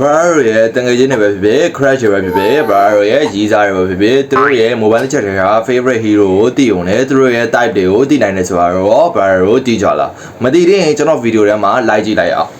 Bro ရဲ့တငယ်ချင်းတွေပဲဖြစ်ဖြစ် crash ပဲဖြစ်ဖြစ် Bro ရဲ့ရီးစားတွေပဲဖြစ်ဖြစ်သူတို့ရဲ့ mobile chat တွေက favorite hero ကိုတည်ုံနဲ့သူတို့ရဲ့ type တွေကိုတည်နိုင်တယ်ဆိုတာတော့ Bro ကိုတည်ကြလားမတည်သေးရင်ကျွန်တော်ဗီဒီယိုထဲမှာ like ကြည့်လိုက်အောင်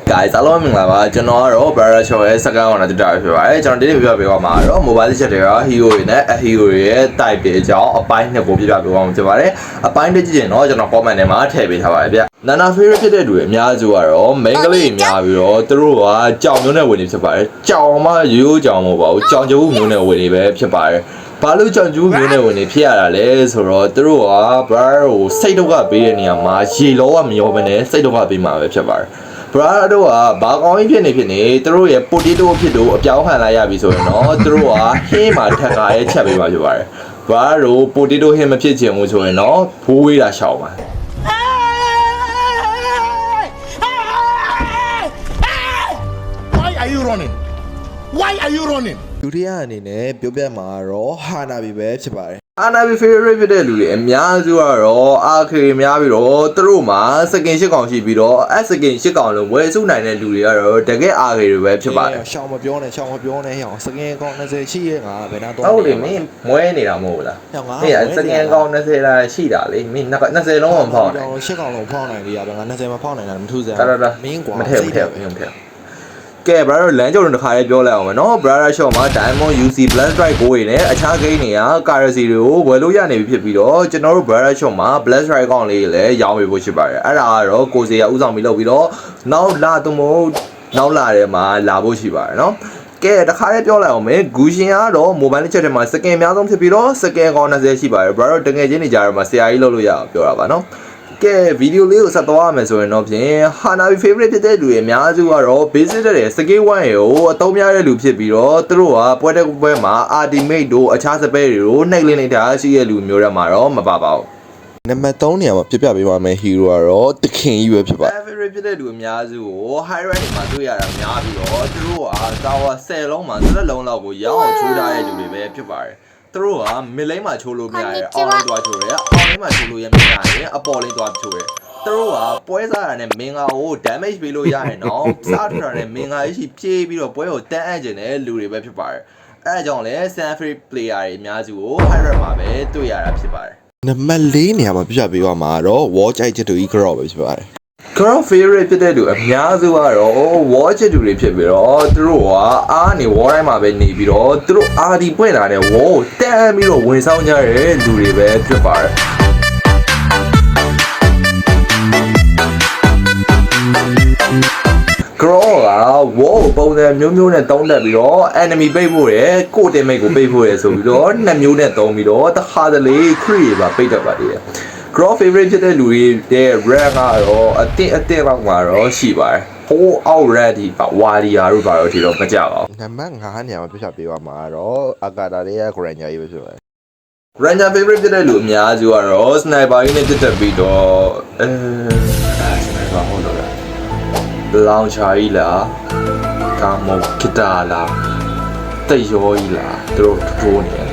guys အားလုံးမင်္ဂလာပါကျွန်တော်ကတော့ Bro Show ရဲ့ second one တူတာဖြစ်ပါတယ်ကျွန်တော်ဒီနေ့ပြပြပေးပါမှာတော့ mobile chat တွေက hero တွေနဲ့ hero တွေရဲ့ type တွေအကြောင်းအပိုင်းနှစ်ကိုပြပြပေးပါအောင်ဖြစ်ပါတယ်အပိုင်းတစ်ကြည့်ရင်တော့ကျွန်တော် comment ထဲမှာထည့်ပေးထားပါတယ်ဗျနာနာ favorite ဖြစ်တဲ့လူတွေအများစုကတော့ main ကလေးများပြီးတော့သူတို့ကကြောင်မျိုးနဲ့ဝင်နေဖြစ်ပါတယ်ကြောင်မှရိုးကြောင်မဟုတ်ပါဘူးကြောင်ကျူးမျိုးနဲ့ဝင်နေပဲဖြစ်ပါတယ်ဘာလို့ကြောင်ကျူးမျိုးနဲ့ဝင်နေဖြစ်ရတာလဲဆိုတော့သူတို့က bro ကိုစိတ်ဒုက္ခပေးတဲ့နေရာမှာရေလောကမရောဘဲနဲ့စိတ်ဒုက္ခပေးမှာပဲဖြစ်ပါတယ်bra တို့ကဘာကောင်းကြီးဖြစ်နေသူတို့ရဲ့ potato အဖြစ်တို့အပြောင်းခံလိုက်ရပြီဆိုရင်တော့သူတို့ကဟင်းမှာထက်ကာရဲ့ချက်ပေးမှာဖြစ်ပါတယ် bra တို့ potato ဟင်းမဖြစ်ချင်ဘူးဆိုရင်တော့ဘိုးဝေးတာရှောင်ပါWhy are you running? Why are you running? ဒုတိယအနေနဲ့ပြောပြမှာတော့ဟာနာဘီပဲဖြစ်ပါတယ် အာနာဘီ favorite ဖြစ်တဲ့လူတွေအများစုကတော့အာခေများပြီးတော့သူတို့မှာစကင်၈កောင်ရှိပြီးတော့အဲစကင်၈កောင်လုံးဝယ်စုနိုင်တဲ့လူတွေကတော့တကယ်အာခေတွေပဲဖြစ်ပါတယ်ရှောင်းမပြောနဲ့ရှောင်းမပြောနဲ့ဟောင်းစကင်ကောင်20ရှိရဲ့ငါဘယ်နာတော့ ဟုတ်လေမင်းမွဲနေတာမဟုတ်လားဟေးစကင်ကောင်20လားရှိတာလေမင်း20လုံးမဖောက်နိုင်၈កောင်လုံးဖောက်နိုင်လေရပါငါ20မဖောက်နိုင်တာမထူးစရာမင်းကွာမထည့်ကဲ brother လမ်းကြော်တခါလေးပြောလိုက်အောင်မယ်နော် brother shop မှာ diamond UC plus drive ကိုရင်းနဲ့အခြား game တွေက currency တွေကိုဝယ်လို့ရနေပြီဖြစ်ပြီးတော့ကျွန်တော်တို့ brother shop မှာ plus drive ကောင်လေးလည်းရောင်းပေးဖို့ရှိပါတယ်အဲ့ဒါကတော့ကိုစီရဥဆောင်ပြီးလုပ်ပြီးတော့နောက်လာတော့မို့နောက်လာတဲ့မှာလာဖို့ရှိပါတယ်နော်ကဲတခါလေးပြောလိုက်အောင်မယ်ဂူရှင်ကတော့ mobile chat ထဲမှာစကင်အများဆုံးဖြစ်ပြီးတော့စကင်ကောင်20ရှိပါတယ် brother တကယ်ချင်းနေကြရမှာဆရာကြီးလုပ်လို့ရအောင်ပြောတာပါနော်ကဲဗီဒီယိုလေးကိုဆက်သွားရမယ်ဆိုရင်တော့ဖြင့်ဟာနာဘီ favorite ဖြစ်တဲ့လူတွေအများစုကတော့ basic တဲ့ skill 1ရေကိုအသုံးများတဲ့လူဖြစ်ပြီးတော့သူတို့ကပွဲတဲ့ပွဲမှာ ultimate တို့အခြား spell တွေကိုနှိပ်လင်းနေတာရှိတဲ့လူမျိုးတွေမှာတော့မပါပါဘူးနံပါတ်3နေရာမှာပြပြပေးပါမယ် hero ကတော့တခင်ကြီးပဲဖြစ်ပါ favorite ဖြစ်တဲ့လူအများစုကို high rank တွေမှာတွေ့ရတာများပြီးတော့သူတို့က tower 10လုံးမှာ10လုံးလောက်ကိုရောင်းအောင်ချိုးထားတဲ့လူတွေပဲဖြစ်ပါတယ်သူတို့က mid lane မှာချိုးလို့မရရဲ့ on lane သွားချိုးတယ် on lane မှာချိုးလို့ရမရရင်အပေါ် lane သွားချိုးတယ်သူတို့ကပွဲစားရတဲ့မင်္ဂါကို damage ပေးလို့ရရင်တော့စားထရတဲ့မင်္ဂါရှိဖြည့်ပြီးတော့ပွဲကိုတန်းအပ်ကျင်တဲ့လူတွေပဲဖြစ်ပါတယ်အဲအကြောင်းလဲ San Free player တွေအများစုကို high rank မှာပဲတွေ့ရတာဖြစ်ပါတယ်နံပါတ်4နေရာမှာပြပြပေးပါမှာတော့ watch အိုက်ချက်တူကြီး grow ပဲဖြစ်ပါတယ်Girl favorite ဖြစ်တဲ့လူအများစုကတော့ watch တူတွေဖြစ်ပြီးတော့သူတို့ကအားနေ wall တိုင်းမှာပဲနေပြီးတော့သူတို့အာဒီပွင့်လာတဲ့ wall ကိုတန်းပြီးတော့ဝင်ဆောင်ကြတဲ့လူတွေပဲဖြစ်ပါတယ်Grow က wall ပုံစံမျိုးမျိုးနဲ့တုံးတက်ပြီးတော့ enemy ပိတ်ဖို့ရယ်ကိုတင်မိတ်ကိုပိတ်ဖို့ရယ်ဆိုပြီးတော့နှစ်မျိုးနဲ့တုံးပြီးတော့တစ်ခါတလေ create ပါပိတ်တတ်ပါသေးတယ်Grow favorite ဖြစ်တဲ့လူတွေတဲ့ rank ကတော့အတင်းလောက်မှာတော့ရှိပါတယ်ဟိုး already ဝါဒီယာတို့ပါတော့ဒီတော့မကြပါဘူးနံပါတ်5နေရာမှာပြပြပေးပါမှာတော့အကာတာလေးရဲ့ Granger ကြီးပဲဖြစ်ပါတယ် Ranger favorite ဖြစ်တဲ့လူအများစုကတော့ sniper ကြီးနဲ့တက်တက်ပြီးတော့sniper ဟုတ်တော့လား launcher ကြီးလားကာမောကတာလားတရောကြီးလားသူတို့ထိုးနေတယ်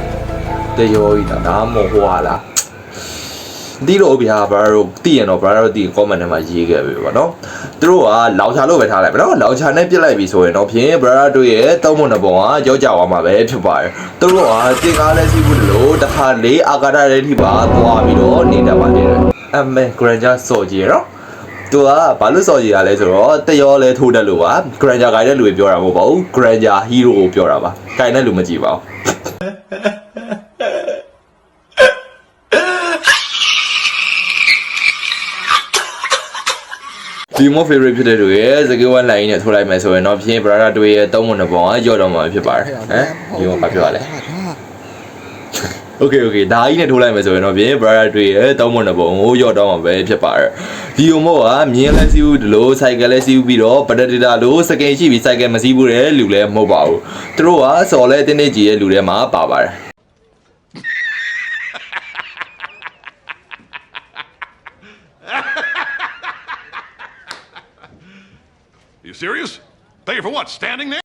တရောကြီးလားဒါမှမဟုတ်ဟွာလားဒီလိုဗျာဘာလို့တည်ရတော့ဘာလို့ဒီ comment ထဲမှာရေးခဲ့ပြီပေါ့နော်သူတို့ကလောင်ချာလို့ပဲထားလိုက်ဗျနော်လောင်ချာနဲ့ပြစ်လိုက်ပြီဆိုရင်တော့ဖြင့် brother တို့ရဲ့သုံးမွန်တဲ့ပုံကကြောက်ကြသွားမှာပဲဖြစ်ပါတယ်သူတို့ကတင်ကားလဲစီးဘူးလို့တခါလေးအာကာဒရဲ့ထိပါသွားပြီးတော့နေတတ်ပါတယ်အမေ Granger စော်ကြီးရောသူကဘာလို့စော်ကြီးရလဲဆိုတော့တရောလဲထိုးတယ်လို့ပါ Granger ကိုင်တဲ့လူတွေပြောတာမဟုတ်ပါဘူး Granger hero ကိုပြောတာပါကိုင်တဲ့လူမကြည့်ပါဘူးဒီမို့ favorite ဖြစ်တဲ့လူရဲ့စကေးဝမ် line နဲ့ထိုးလိုက်မယ်ဆိုရင်တော့ဖြင့် brother တို့ရဲ့သုံးမွန်တဲ့ပုံကကြော့တော့မှာဖြစ်ပါတယ်ဟမ်ဒီမှာဘာပြောရလဲ Okay ဒါကြီးနဲ့ထိုးလိုက်မယ်ဆိုရင်တော့ဖြင့် brother တို့ရဲ့သုံးမွန်တဲ့ပုံကိုကြော့တော့မှာပဲဖြစ်ပါတယ်ဒီမို့ကမြင်းလဲစီးဘူးဒီလို cycle လဲစီးပြီးတော့ predator လို့စကင်ရှိပြီး cycle မစီးဘူးတဲ့လူလည်းမဟုတ်ပါဘူးသူတို့ကစော်လဲတင်းနေကြီးရဲ့လူတွေမှာပါပါတယ် You serious? Pay for what? Standing there?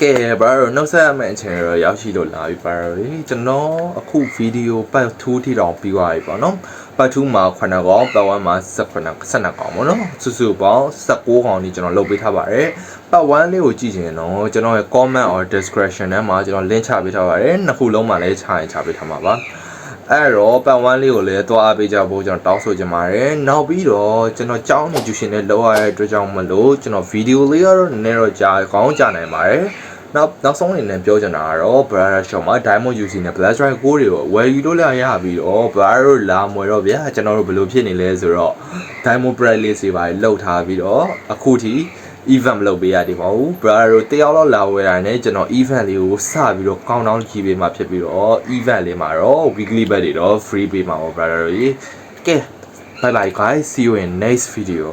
ကဲဘာလို့နှုတ်ဆက်ရမယ့်အချိန်တော့ရောက်ရှိလို့လာပြီပါတော့လေကျွန်တော်အခုဗီဒီယိုပတ်2ထိတောင်ပြီးသွားပြီပေါ့နော် ပတ်2မှာ9ကောင်ပတ်1မှာ12ကောင်ပေါ့နော်စုစုပေါင်း16ကောင်ဒီကျွန်တော်လုပ်ပေးထားပါတယ်ပတ်1လေးကိုကြည့်ချင်တော့ကျွန်တော်ရဲ့ comment or description ထဲမှာကျွန်တော် link ချပေးထားပါတယ်နှစ်ခုလုံးမှာလည်းချပေးထားမှာပါအဲ့တော့ပတ်1လေးကိုလည်းသွားအားပေးကြဖို့ကျွန်တော်တောင်းဆိုချင်ပါတယ်နောက်ပြီးတော့ကျွန်တော်ကြောင်းနေကျူရှင်နဲ့လောက်ရတဲ့အတွက်ကြောင့်မလို့ကျွန်တော်ဗီဒီယိုလေးကတော့နည်းနည်းတော့ကြာကောင်းကြာနိုင်ပါတယ်နောက်ဆုံးအနေနဲ့ပြောချင်တာကတော့ Brother Shop မှာ Diamond UC နဲ့ Black Strike ကိုတွေကိုဝယ်ယူလို့လည်းရပြီးတော့ Brother လာမွေတော့ဗျာကျွန်တော်တို့ဘယ်လိုဖြစ်နေလဲဆိုတော့ Diamond Price လေးတွေပါလောက်ထားပြီးတော့အခုထိ event မလုပ်ပေးရသေးပါဘူး Brother တို့တယောက်တော့လာဝယ်တာနဲ့ကျွန်တော် event လေးကိုစပြီးတော့ countdown ကြီးပေးမှဖြစ်ပြီးတော့ event လေးမှာတော့ weekly bet တွေတော့ free ပေးမှာပေါ့ Brother တို့ကြီးကဲ bye bye guys see you in next video